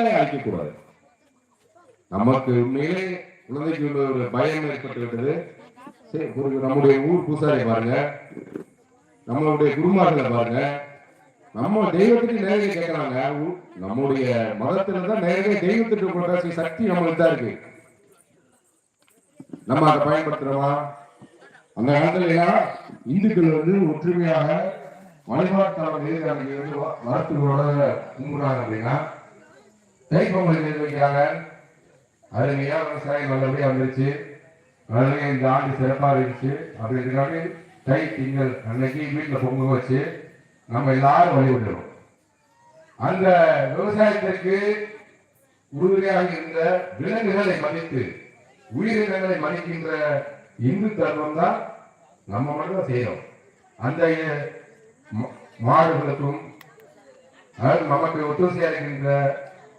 அழிக்கக்கூடாது. நமக்கு உண்மையிலே குழந்தைக்கு ஒரு பயம் ஏற்பட்டு விட்டது. நம்முடைய ஊர் பூசாரி பாருங்க, நம்மளுடைய குருமார்களை பாருங்க, நம்ம தெய்வத்துக்கு நேரடியாக கேட்கறாங்க. நம்முடைய மதத்துல தான் நேரடியாக தெய்வத்துக்கு கொண்ட சக்தி நம்மளுக்கு தான் இருக்கு. நம்ம அதை பயன்படுத்துறோமா? அந்த காலத்துல எல்லாம் இந்துக்கள் ஒற்றுமையாக வழிபாட்டு மரத்துகளோட கும்பிடுறாங்க அப்படின்னா தைப்பொங்கல் செய்து வைக்கிறாங்க. அருமையா விவசாயம் நல்லபடியா வந்துருச்சு, நல்லபடியா இந்த ஆண்டு சிறப்பா இருந்துச்சு அப்படின்றதுக்காக தை திங்கள் அன்னைக்கு வீட்டுல பொங்கல் வச்சு நம்ம எல்லாரும் வழிபடுறோம். அந்த விவசாயத்திற்கு உறுதுணையாக இருந்த விலங்குகளை மதித்து உயிரினங்களை மதிக்கின்ற இந்து தர்மம் தான் நம்ம மட்டும் செய்யறோம். அந்த மாடுகளுக்கும் நமக்கு ஒத்துழையா இருக்கின்ற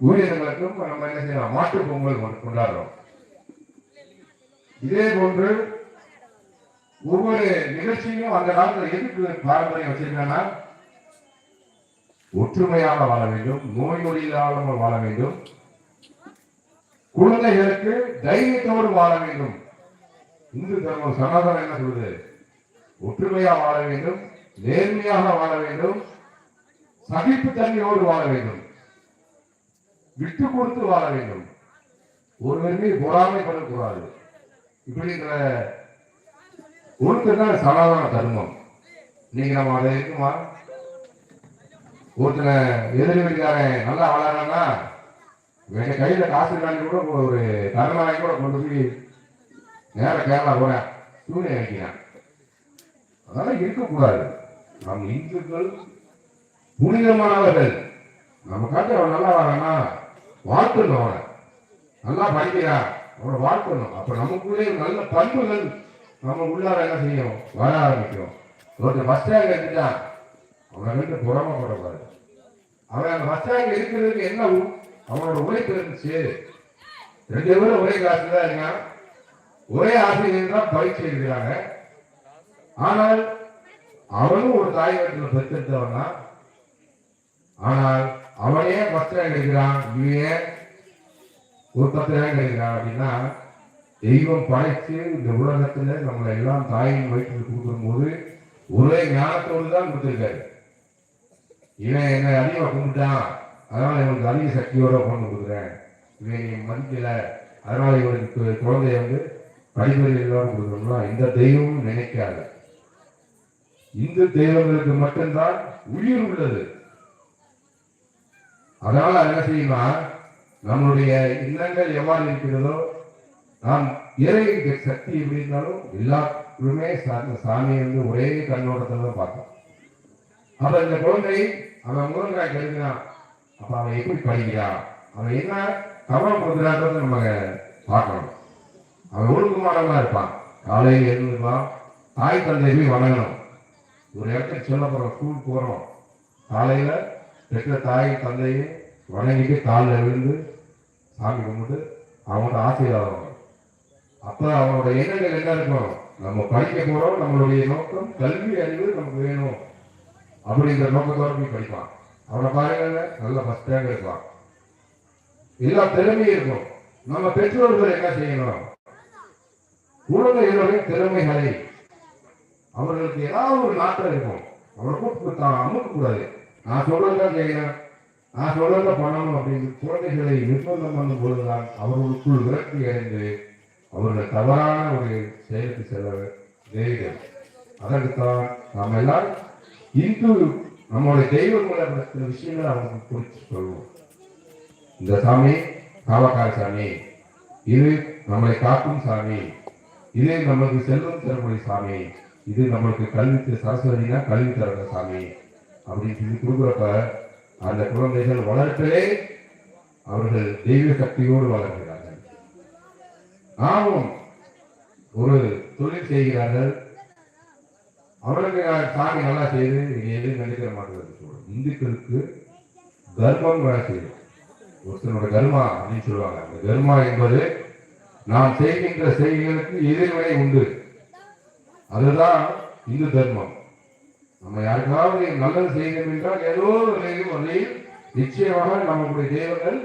உயிரினங்களுக்கும் நம்ம என்ன செய்யலாம், மாட்டு பொங்கல் கொண்டாடுறோம். இதே போன்று ஒவ்வொரு நிகழ்ச்சியும் அந்த காலத்தில் எதுக்கு பாரம்பரியம் வச்சிருக்காங்கன்னா, ஒற்றுமையாக வாழ வேண்டும், நோய் நொடி இல்லாமல் வாழ வேண்டும், குழந்தைகளுக்கு தைரியத்தோடு வாழ வேண்டும். இந்து தர்மம் சனாதனம் என்ன சொல்லுது? ஒற்றுமையாக வாழ வேண்டும், நேர்மையாக வாழ வேண்டும், சகிப்பு தன்மையோடு வாழ வேண்டும், விட்டு கொடுத்து வாழ வேண்டும், ஒருவர் மீது பொறாமைப்படக்கூடாது. இப்படின்ற ஒருத்தர் சனாதன தர்மம். நீங்க நம்ம அதை இருக்குமா? ஒருத்தனை எதிரி வீட்டுக்காரன் நல்லா வளரானா வேற கையில காசு காண்டி கூட ஒரு கருணாவை கூட கொண்டு போய் நேர கேரளா போற சூரிய வைக்கிறான். அதெல்லாம் இருக்கக்கூடாது. நம் இந்துக்கள் புனிதமானவர்கள். நம்ம காட்டி அவன் நல்லா வரானா வாழ்த்தணும், அவனை நல்லா படிக்கிறான் அவனை வாழ்த்தணும். அப்ப நமக்குள்ளே நல்ல பண்புகள் நம்ம உள்ளார என்ன செய்யும், வர ஆரம்பிக்கும். ஒருத்தர் பஸ் ஸ்டாண்ட் எடுத்துட்டான், அவனை வீட்டு புறமப்படக்கூடாது. அவன் அந்த பஸ் ஸ்டாண்ட் இருக்கிறதுக்கு என்ன அவனோட உழைப்பு இருந்துச்சு. 2 பேரும் ஒரே கிளாஸ் தான் இருக்கான், ஒரே ஆசிரியர் தான் பயிற்சி இருக்கிறாங்க. ஆனால் அவனும் ஒரு தாய் வீட்டில் பெற்றெடுத்தவன் தான். ஆனால் அவனே பஸ் ஸ்டாண்ட் எடுக்கிறான், இவன் ஒரு 10 ரேங்க் எடுக்கிறான் அப்படின்னா, தெய்வம் படைச்சு இந்த உலகத்துல நம்மளை எல்லாம் தாயின் வயிற்றுக்கு கொடுக்கும் போது ஒரே ஞானத்தோடு தான் கொடுத்திருக்காரு. இவன் என்னை அதிகமாக கும்பிட்டான், அதனால இவனுக்கு அதிக சக்தியோட கொண்டு கொடுக்குறேன், இவன் மதிக்கல அதனால இவனுக்கு குழந்தைய படிப்பெல்லாம் கொடுக்கணும்னா இந்த தெய்வமும் நினைக்காது. இந்து தெய்வங்களுக்கு மட்டும்தான் உயிர் உள்ளது. அதனால என்ன செய்யுமா, நம்மளுடைய எண்ணங்கள் எவ்வாறு இருக்கிறதோ, நாம் இறை சக்தி எப்படி இருந்தாலும் எல்லாருமே சாமி ஒரே கண்ணோட்டத்தில் தான் பார்த்தோம். அப்ப இந்த குழந்தை அவன் முருங்காய் கருதுறான், அப்ப அவன் எப்படி படிக்கிறான், அவன் என்ன கவனம் கொடுக்குறான்றத நம்ம பார்க்கணும். அவன் ஒழுங்குமானவனா இருப்பான், காலையில் எழுந்துருப்பான், தாய் தந்தை போய் வணங்கணும். ஒரு இடத்துக்கு சொல்ல போறோம், ஸ்கூல் போறோம், காலையில பெற்ற தாய் தந்தையை வணங்கிட்டு காலில் விழுந்து சாமி கும்பிட்டு அவனோட ஆசீர்வாதம். அப்ப அவனோட எண்ணங்கள் என்ன இருக்கும், நம்ம படிக்க போறோம், நம்மளுடைய நோக்கம் கல்வி அறிவு நமக்கு வேணும் அப்படிங்கிற நோக்கத்தோட போய் படிப்பான். அவனை பாருங்க நல்ல ஃபர்ஸ்ட் ரேங்க் இருப்பான், எல்லா திறமையும் இருக்கும். நம்ம பெற்றோர்கள் என்ன செய்யணும், குழந்தைகளுடைய திறமைகளை அவர்களுக்கு ஏதாவது ஒரு நாட்டம் இருக்கும், அவரை கூப்பிட்டு அமுக்க கூடாது. நான் சொல்றதுதான் செய்யணும், நான் சொல்றத பண்ணணும் அப்படின்னு குழந்தைகளை நிர்பந்தம் பண்ணும் பொழுதுதான் அவர்களுக்குள் விரக்தி அடைந்து அவர்கள் தவறான ஒரு செயலுக்கு செல்ல நேரிடும். அதற்குத்தான் நாம் எல்லாரும் இந்து நம்மளுடைய தெய்வங்களை பற்றிய விஷயங்களை அவங்களுக்கு குறித்து சொல்வோம். இந்த சாமி காவக்கார சாமி, இது நம்மளை காக்கும் சாமி, இது நம்மளுக்கு செல்வம் தரக்கூடிய சாமி, இது நம்மளுக்கு கல்வி சரஸ்வதினா கல்வி தர சாமி அப்படின்னு சொல்லி கொடுக்குறப்ப அந்த குழந்தைகள் வளர்ப்பிலே அவர்கள் தெய்வ சக்தியோடு வளர்கிறார்கள். நாமும் ஒரு தொழில் செய்கிறார்கள், அவருக்கு சாமி நல்லா செய்து எதுவும் நினைக்கிற மாட்டேங்குது. இந்துக்களுக்கு கர்மம் வேலை செய்யும், ஒருத்தனோட கர்மா அப்படின்னு சொல்லுவாங்க. அந்த கர்மா என்பது நாம் செய்கின்ற செய்திகளுக்கு எதிர்வினை உண்டு, அதுதான் இந்து தர்மம். நம்ம யாருக்காவது நல்லது செய்யணும் என்றால் ஏதோ ஒரு வகையில் நிச்சயமாக நம்மளுடைய தெய்வங்கள்